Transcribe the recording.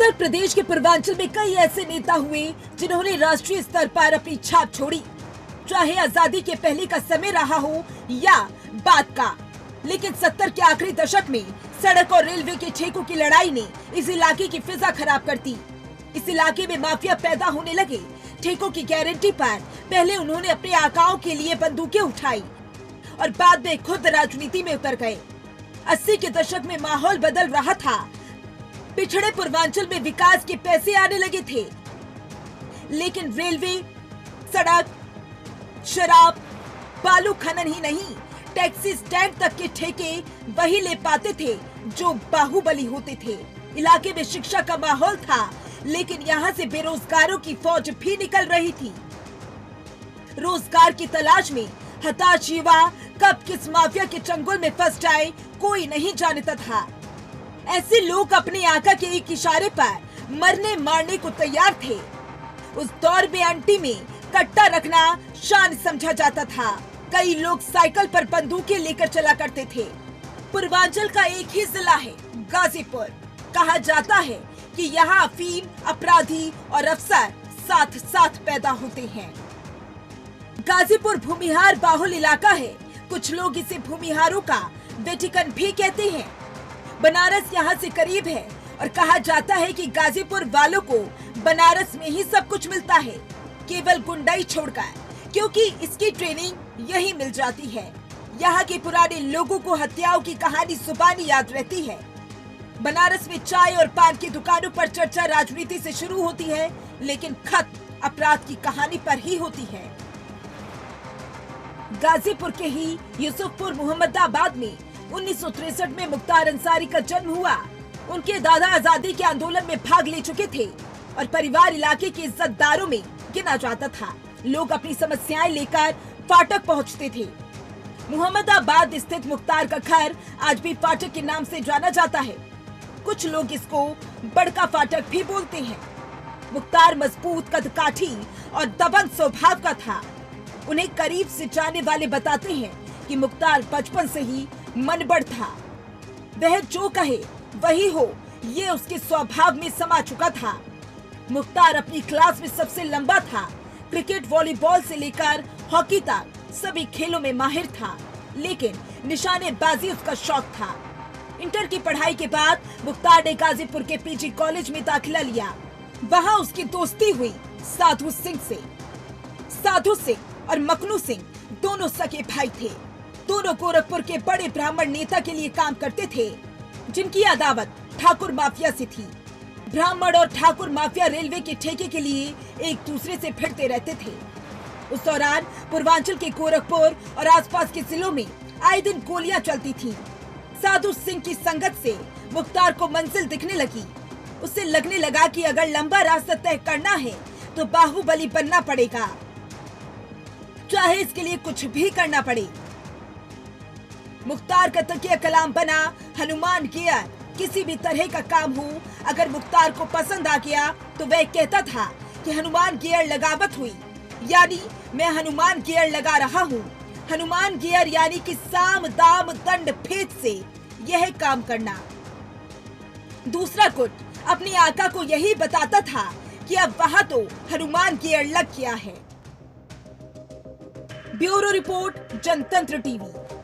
उत्तर प्रदेश के पूर्वांचल में कई ऐसे नेता हुए जिन्होंने राष्ट्रीय स्तर पर अपनी छाप छोड़ी, चाहे आजादी के पहले का समय रहा हो या बाद का। लेकिन 70 के आखिरी दशक में सड़क और रेलवे के ठेकों की लड़ाई ने इस इलाके की फिजा खराब कर दी। इस इलाके में माफिया पैदा होने लगे। ठेकों की गारंटी पर पहले उन्होंने अपने आकाओं के लिए बंदूकें उठाई और बाद में खुद राजनीति में उतर गए। 80 के दशक में माहौल बदल रहा था। पिछड़े पूर्वांचल में विकास के पैसे आने लगे थे, लेकिन रेलवे, सड़क, शराब, बालू खनन ही नहीं, टैक्सी स्टैंड तक के ठेके वही ले पाते थे जो बाहुबली होते थे। इलाके में शिक्षा का माहौल था, लेकिन यहाँ से बेरोजगारों की फौज भी निकल रही थी। रोजगार की तलाश में हताश युवा कब किस माफिया के चंगुल में फंस जाए कोई नहीं जानता था। ऐसे लोग अपने आका के एक इशारे पर मरने मारने को तैयार थे। उस दौर में अंटी में कट्टा रखना शान समझा जाता था। कई लोग साइकिल पर बंदूकें लेकर चला करते थे। पूर्वांचल का एक ही जिला है गाजीपुर। कहा जाता है कि यहाँ अफीम, अपराधी और अफसर साथ साथ पैदा होते हैं। गाजीपुर भूमिहार बाहुल इलाका है। कुछ लोग इसे भूमिहारों का वेटिकन भी कहते हैं। बनारस यहाँ से करीब है और कहा जाता है कि गाजीपुर वालों को बनारस में ही सब कुछ मिलता है, केवल गुंडाई छोड़कर, क्योंकि इसकी ट्रेनिंग यही मिल जाती है। यहाँ के पुराने लोगों को हत्याओं की कहानी जुबानी याद रहती है। बनारस में चाय और पान की दुकानों पर चर्चा राजनीति से शुरू होती है, लेकिन खत अपराध की कहानी पर ही होती है। गाजीपुर के ही यूसुफपुर मोहम्मदाबाद में 1963 में मुख्तार अंसारी का जन्म हुआ। उनके दादा आजादी के आंदोलन में भाग ले चुके थे और परिवार इलाके के इज्जतदारों में गिना जाता था। लोग अपनी समस्याएं लेकर फाटक पहुंचते थे। मोहम्मदाबाद स्थित मुख्तार का घर आज भी फाटक के नाम से जाना जाता है। कुछ लोग इसको बड़का फाटक भी बोलते हैं। मुख्तार मजबूत, कदकाठी और दबंग स्वभाव का था। उन्हें करीब से जानने वाले बताते हैं कि मुख्तार बचपन से ही मनबड़ था। वह जो कहे वही हो, ये उसके स्वभाव में समा चुका था। मुख्तार अपनी क्लास में सबसे लंबा था। क्रिकेट, वॉलीबॉल से लेकर हॉकी तक सभी खेलों में माहिर था, लेकिन निशानेबाजी उसका शौक था। इंटर की पढ़ाई के बाद मुख्तार ने गाजीपुर के पीजी कॉलेज में दाखिला लिया। वहाँ उसकी दोस्ती हुई साधु सिंह से। साधु सिंह और मखनू सिंह दोनों सगे भाई थे। दोनों गोरखपुर के बड़े ब्राह्मण नेता के लिए काम करते थे, जिनकी अदावत ठाकुर माफिया से थी। ब्राह्मण और ठाकुर माफिया रेलवे के ठेके के लिए एक दूसरे से भिड़ते रहते थे। उस दौरान पूर्वांचल के गोरखपुर और आसपास के जिलों में आए दिन गोलियां चलती थीं। साधु सिंह की संगत से मुख्तार को मंजिल दिखने लगी। उसे लगने लगा कि अगर लंबा रास्ता तय करना है तो बाहुबली बनना पड़ेगा, चाहे इसके लिए कुछ भी करना पड़े। मुख्तार का तकिया कलाम बना हनुमान गियर। किसी भी तरह का काम हो, अगर मुख्तार को पसंद आ गया तो वह कहता था कि हनुमान गियर लगावत हुई, यानी मैं हनुमान गियर लगा रहा हूँ। हनुमान गियर यानी कि साम दाम दंड भेद से यह काम करना। दूसरा गुट अपने आका को यही बताता था कि अब वहां तो हनुमान गियर लग गया है। ब्यूरो रिपोर्ट, जनतंत्र टीवी।